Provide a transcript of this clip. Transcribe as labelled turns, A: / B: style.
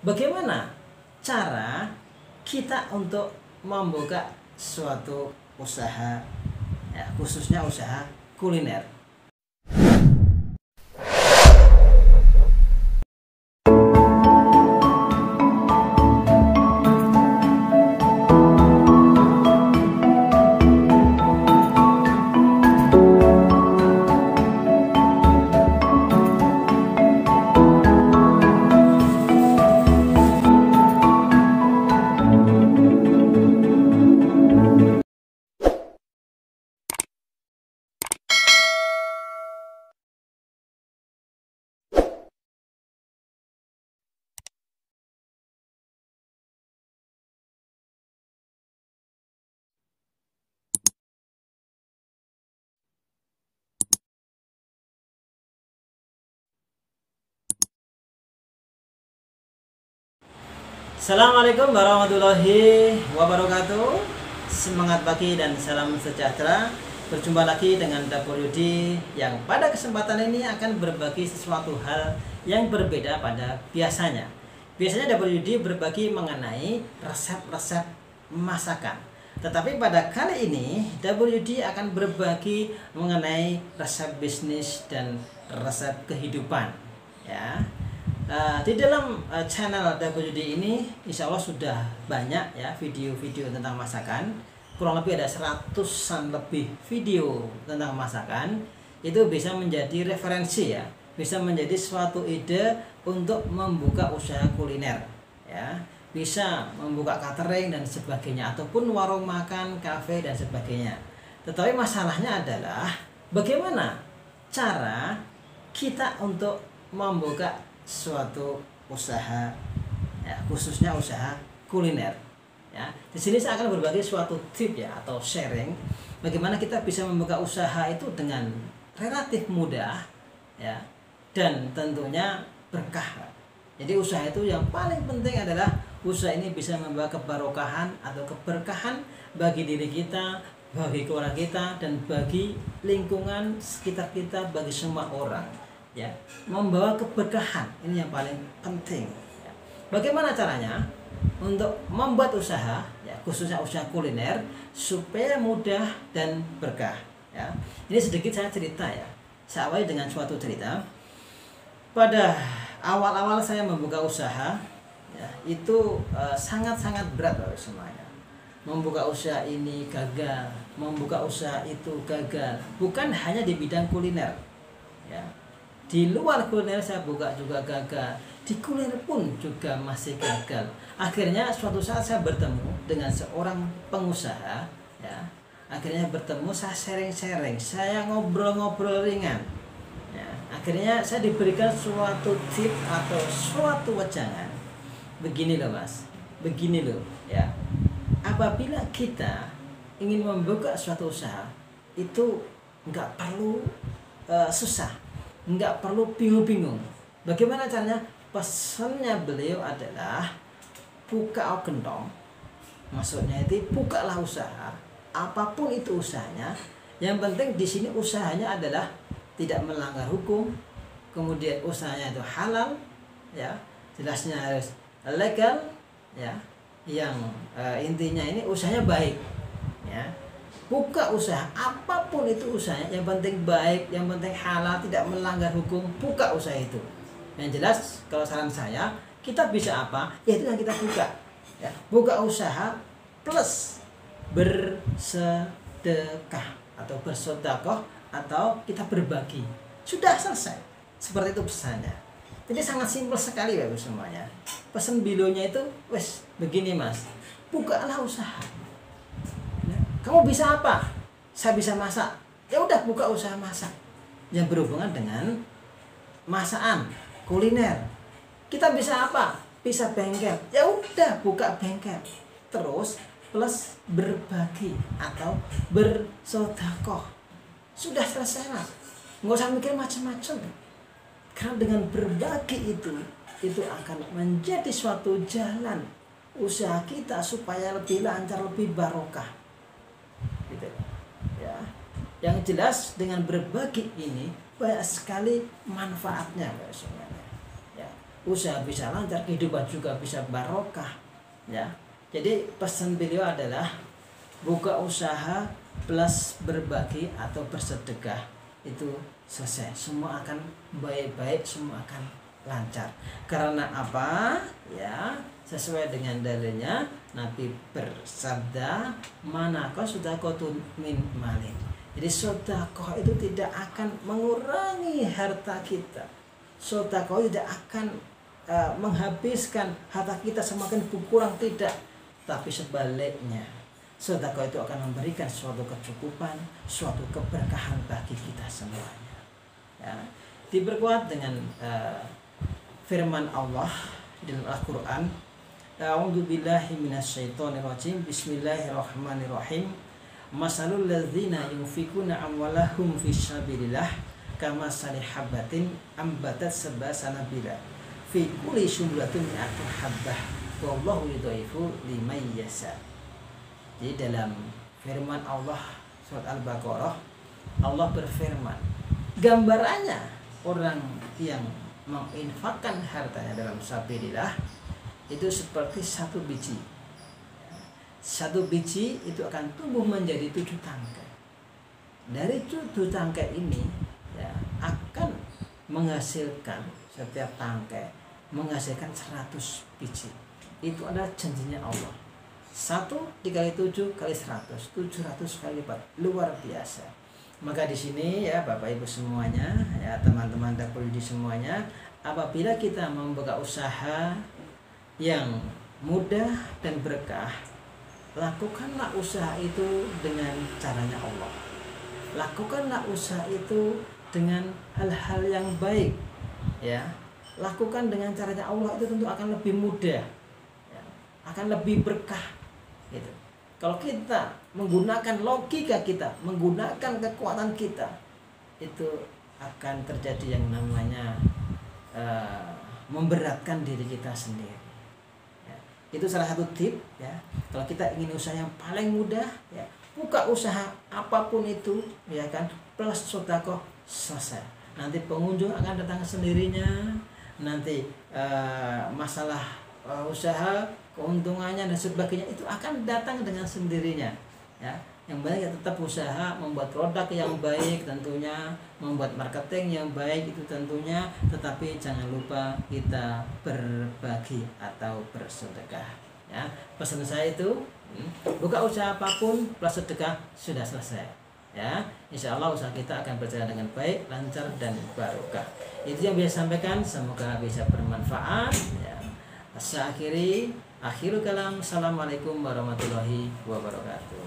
A: Bagaimana cara kita untuk membuka suatu usaha, ya, khususnya usaha kuliner? Assalamualaikum warahmatullahi wabarakatuh. Semangat pagi dan salam sejahtera. Berjumpa lagi dengan Dapur Yudi yang pada kesempatan ini akan berbagi sesuatu hal yang berbeda pada biasanya. Biasanya Dapur Yudi berbagi mengenai resep-resep masakan. Tetapi pada kali ini Dapur Yudi akan berbagi mengenai resep bisnis dan resep kehidupan, ya. Di dalam channel WD ini insya Allah sudah banyak ya video-video tentang masakan. Kurang lebih ada 100-an lebih video tentang masakan. Itu bisa menjadi referensi ya, bisa menjadi suatu ide untuk membuka usaha kuliner ya, bisa membuka catering dan sebagainya, ataupun warung makan, kafe dan sebagainya. Tetapi masalahnya adalah bagaimana cara kita untuk membuka suatu usaha, ya, khususnya usaha kuliner ya. Di sini saya akan berbagi suatu tip ya, atau sharing bagaimana kita bisa membuka usaha itu dengan relatif mudah ya, dan tentunya berkah. Jadi usaha itu yang paling penting adalah usaha ini bisa membawa kebarokahan atau keberkahan bagi diri kita, bagi keluarga kita, dan bagi lingkungan sekitar kita, bagi semua orang ya, membawa keberkahan. Ini yang paling penting ya. Bagaimana caranya untuk membuat usaha ya, khususnya usaha kuliner, supaya mudah dan berkah ya. Ini sedikit saya cerita ya. Saya awali dengan suatu cerita. Pada awal-awal saya membuka usaha ya, itu sangat-sangat berat loh semuanya. Membuka usaha ini gagal, membuka usaha itu gagal. Bukan hanya di bidang kuliner ya, di luar kuliner saya buka juga gagal, di kuliner pun juga masih gagal. Akhirnya suatu saat saya bertemu dengan seorang pengusaha ya. Akhirnya bertemu, saya sharing-sharing, saya ngobrol-ngobrol ringan ya. Akhirnya saya diberikan suatu tip atau suatu wejangan. Begini loh mas, begini loh ya. Apabila kita ingin membuka suatu usaha, itu nggak perlu susah, nggak perlu bingung-bingung. Bagaimana caranya? Pesannya beliau adalah buka gentong. Maksudnya itu bukalah usaha, apapun itu usahanya. Yang penting di sini usahanya adalah tidak melanggar hukum, kemudian usahanya itu halal, ya, jelasnya harus legal, ya. Yang intinya ini usahanya baik, ya. Buka usaha, apapun itu usahanya, yang penting baik, yang penting halal, tidak melanggar hukum, buka usaha itu. Yang jelas, kalau saran saya, kita bisa apa? Ya itu yang kita buka. Ya, buka usaha plus bersedekah atau bersedekah atau kita berbagi. Sudah selesai. Seperti itu pesannya. Jadi sangat simpel sekali Bapak semuanya. Pesan bilonya itu, wes begini mas, bukalah usaha. Kamu bisa apa? Saya bisa masak. Ya udah buka usaha masak yang berhubungan dengan masakan, kuliner. Kita bisa apa? Bisa bengkel. Ya udah buka bengkel. Terus plus berbagi atau bersedekah. Sudah selesai lah. Nggak usah mikir macam-macam. Karena dengan berbagi itu akan menjadi suatu jalan usaha kita supaya lebih lancar, lebih barokah. Gitu ya. Yang jelas dengan berbagi ini banyak sekali manfaatnya semuanya ya. usaha bisa lancar, kehidupan juga bisa barokah, ya. Jadi pesan beliau adalah buka usaha plus berbagi atau bersedekah, itu selesai, semua akan baik-baik, semua akan lancar. Karena apa? Ya, sesuai dengan dalilnya Nabi bersabda, manakah sedekahun min malin. Jadi sedekah itu tidak akan mengurangi harta kita. Sedekah tidak akan menghabiskan harta kita semakin berkurang, tidak. Tapi sebaliknya, sedekah itu akan memberikan suatu kecukupan, suatu keberkahan bagi kita semuanya. Ya. Diperkuat dengan firman Allah di dalam Al-Quran, A'udzu billahi minasyaitonir rajim. Bismillahirrahmanirrahim. Masalul ladzina yunfikuna amwalahum fisabilillah kamasali habatin ambatat sab'a sanabila fi kulli syumlatin mi'atu habbah wallahu yudhaifu liman yasha. Jadi dalam firman Allah surat Al-Baqarah, Allah berfirman, gambarannya orang yang menginfakkan hartanya dalam sabilillah itu seperti satu biji. Satu biji itu akan tumbuh menjadi 7 tangkai. Dari 7 tangkai ini ya, akan menghasilkan, setiap tangkai menghasilkan 100 biji. Itu adalah janjinya Allah. 1 dikali 7 kali 100, 700 kali lipat, luar biasa. Maka di sini ya Bapak Ibu semuanya, ya teman-teman Dapuridi semuanya, apabila kita membuka usaha yang mudah dan berkah, lakukanlah usaha itu dengan caranya Allah. Lakukanlah usaha itu dengan hal-hal yang baik, ya. Lakukan dengan caranya Allah, itu tentu akan lebih mudah, ya. Akan lebih berkah, gitu. Kalau kita menggunakan logika kita, menggunakan kekuatan kita, itu akan terjadi yang namanya memberatkan diri kita sendiri. Itu salah satu tip, ya. Kalau kita ingin usaha yang paling mudah, ya, buka usaha apapun itu, ya kan, plus sedekah, selesai. Nanti pengunjung akan datang sendirinya. Nanti masalah usaha, keuntungannya dan sebagainya itu akan datang dengan sendirinya, ya. Yang baik ya tetap usaha, membuat produk yang baik tentunya, membuat marketing yang baik itu tentunya, tetapi jangan lupa kita berbagi atau bersedekah, ya. Pesan saya itu, buka usaha apapun plus sedekah, sudah selesai, ya. Insya Allah usaha kita akan berjalan dengan baik, lancar dan barokah. Itu yang bisa sampaikan, semoga bisa bermanfaat, ya. Saya akhiri, akhiru kalam. Assalamualaikum warahmatullahi wabarakatuh.